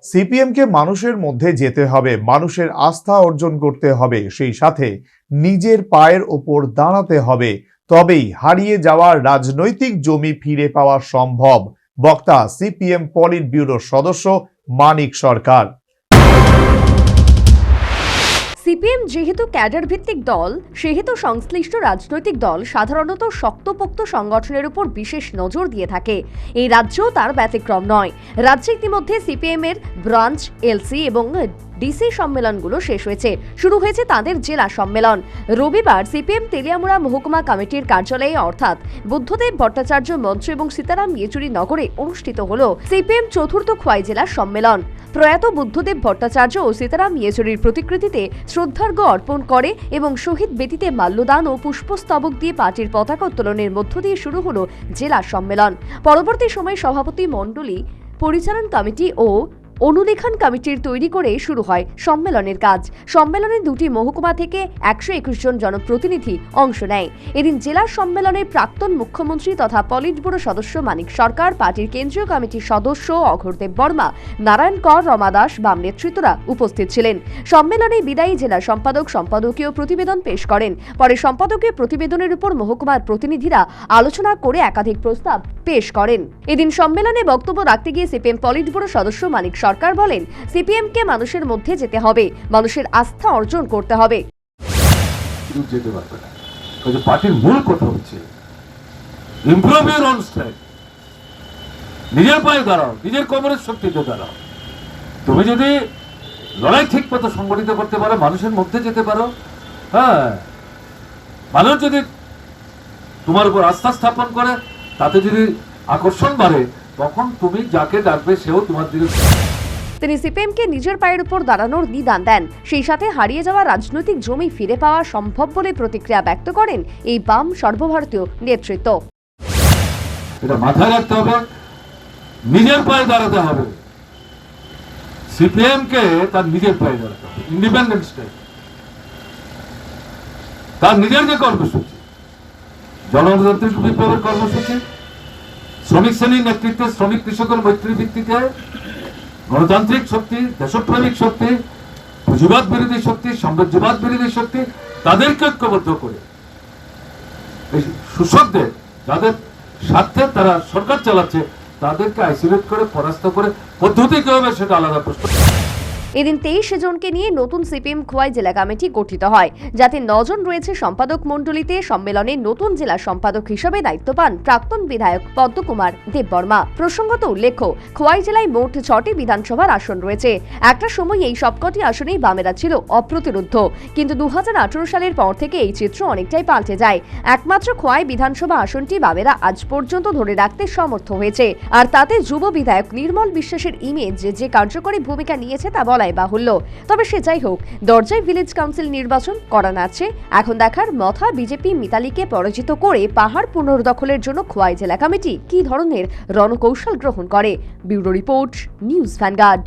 সিপিএমকে মানুষের মধ্যে যেতে হবে, মানুষের আস্থা অর্জন করতে হবে, সেই সাথে নিজের পায়ের ওপর দাঁড়াতে হবে, তবেই হারিয়ে যাওয়া রাজনৈতিক জমি ফিরে পাওয়া সম্ভব। বক্তা সিপিএম পলিট ব্যুরোর সদস্য মানিক সরকার। সিপিএম যেহেতু ক্যাডার ভিত্তিক দল, সেহেতু সংশ্লিষ্ট রাজনৈতিক দল সাধারণত শক্তপোক্ত সংগঠনের উপর বিশেষ নজর দিয়ে থাকে। এই রাজ্যও তার ব্যতিক্রম নয়। রাজ্যে ইতিমধ্যে সিপিএম এর ব্রাঞ্চ, এলসি এবং ডিসি সম্মেলনগুলো শেষ হয়েছে। শুরু হয়েছে তাদের জেলা সম্মেলন। রবিবার সিপিএম তেলিয়ামুড়া মহকুমা কমিটির কার্যালয়ে অর্থাৎ বুদ্ধদেব ভট্টাচার্য মঞ্চ এবং সীতারাম ইয়েচুরি নগরে অনুষ্ঠিত হল সিপিএম চতুর্থ খোয়াই জেলা সম্মেলন। প্রয়াত বুদ্ধদেব ভট্টাচার্য ও সীতারাম ইয়েচুরির প্রতিকৃতিতে শ্রদ্ধার্ঘ্য অর্পণ করে এবং শহীদ বেদিতে মাল্যদান ও পুষ্পস্তবক দিয়ে পার্টির পতাকা উত্তোলনের মধ্য দিয়ে শুরু হল জেলা সম্মেলন। পরবর্তী সময়ে সভাপতি মণ্ডলী, পরিচালন কমিটি ও অনুলেখন কমিটির তৈরি করে শুরু হয় সম্মেলনের কাজ। সম্মেলনে দুটি মহকুমা থেকে 121 জন জনপ্রতিনিধি অংশ নেয়। এদিন জেলা সম্মেলনের প্রাক্তন মুখ্যমন্ত্রী তথা পলিট ব্যুরো সদস্য মানিক সরকার, পার্টির কেন্দ্রীয় কমিটির সদস্য অঘোরদেব বর্মা, নারায়ণ কর, রমা দাস, বাম নেতৃত্বরা উপস্থিত ছিলেন। সম্মেলনে বিদায়ী জেলা সম্পাদক সম্পাদকীয় প্রতিবেদন পেশ করেন। পরে সম্পাদকীয় প্রতিবেদনের উপর মহকুমার প্রতিনিধিরা আলোচনা করে একাধিক প্রস্তাব পেশ করেন। এদিন সম্মেলনে বক্তব্য রাখতে গিয়ে সিপিএম পলিট ব্যুরো সদস্য মানিক সরকার বলেন, সিপিএমকে মানুষের মধ্যে যেতে হবে, মানুষের আস্থা অর্জন করতে হবে। পার্টির মূল কথা হচ্ছে ইমপ্রুভ ইউর ওন স্ট্রেংথ। নিজের পায়ে দাঁড়াও, নিজের কোমরের শক্তিতে দাঁড়াও। তুমি যদি লড়াই ঠিক মতো সংগঠিত করতে পারো, মানুষের মধ্যে যেতে পারো, হ্যাঁ, মানুষ যদি তোমার উপর আস্থা স্থাপন করে, তাতে যদি আকর্ষণ বাড়ে, তখন তুমি যাকে ডাকবে সেও তোমার দিকে। তিনি সিপিএমকে নিজের পায়ের উপর দাঁড়ানোর নিদান দেন। সেই সাথে হারিয়ে যাওয়া রাজনৈতিক জমি ফিরে পাওয়া সম্ভব বলে প্রতিক্রিয়া ব্যক্ত করেন এই বাম সর্বভারতীয় নেতৃত্ব। এটা মাথায় রাখতে হবে, নিজের পায়ে দাঁড়াতে হবে। সিপিএম কে তার নিজের পায়ে দাঁড়াতে হবে, ইন্ডিপেন্ডেন্ট স্টেট। তার নিজের যে কর্মসূচি, জনতান্ত্রিক বিপ্লবের কর্মসূচি, শ্রমিক শ্রেণীর নেতৃত্বে শ্রমিক কৃষকের মৈত্রী ভিত্তিতে গণতান্ত্রিক শক্তি, দেশপ্রেমিক শক্তি, পুঁজিবাদ বিরোধী শক্তি, সাম্রাজ্যবাদ বিরোধী শক্তি, তাদেরকে ঐক্যবদ্ধ করে এই শোষকদের, যাদের স্বার্থে তারা সরকার চালাচ্ছে, তাদেরকে আইসোলেট করে পরাস্ত করে পদ্ধতি কি হবে সেটা আলাদা প্রশ্ন। এদিন 23 জনকে নিয়ে নতুন সিপিএম খোয়াই জেলা কমিটি গঠিত হয়, যাতে 9 জন রয়েছে সম্পাদক মণ্ডলীতে। সম্মেলনে নতুন জেলা সম্পাদক হিসেবে দায়িত্ব পান প্রাক্তন বিধায়ক পদ্মকুমার দেববর্মা। প্রসঙ্গত উল্লেখ্য, খোয়াই জেলায় মোট 6টি বিধানসভার আসন রয়েছে। একটা সময় এই সবকটি আসনেই বামেরা ছিল অপ্রতিরোধ্য, কিন্তু 2018 সালের পর থেকে এই চিত্র অনেকটাই পাল্টে যায়। একমাত্র খোয়াই বিধানসভা আসনটি বামেরা আজ পর্যন্ত ধরে রাখতে সমর্থ হয়েছে, আর তাতে যুব বিধায়ক নির্মল বিশ্বাসের ইমেজ যে কার্যকরী ভূমিকা নিয়েছে তা বলা বাহুল্য। তবে সে যাই হোক, দরজায় ভিলেজ কাউন্সিল নির্বাচন করা নাচ্ছে। এখন দেখার মথা বিজেপি মিতালিকে পরাজিত করে পাহাড় পুনর্দখলের জন্য খোয়াই জেলা কমিটি কি ধরনের রণকৌশল গ্রহণ করে। Bureau report, news vanguard.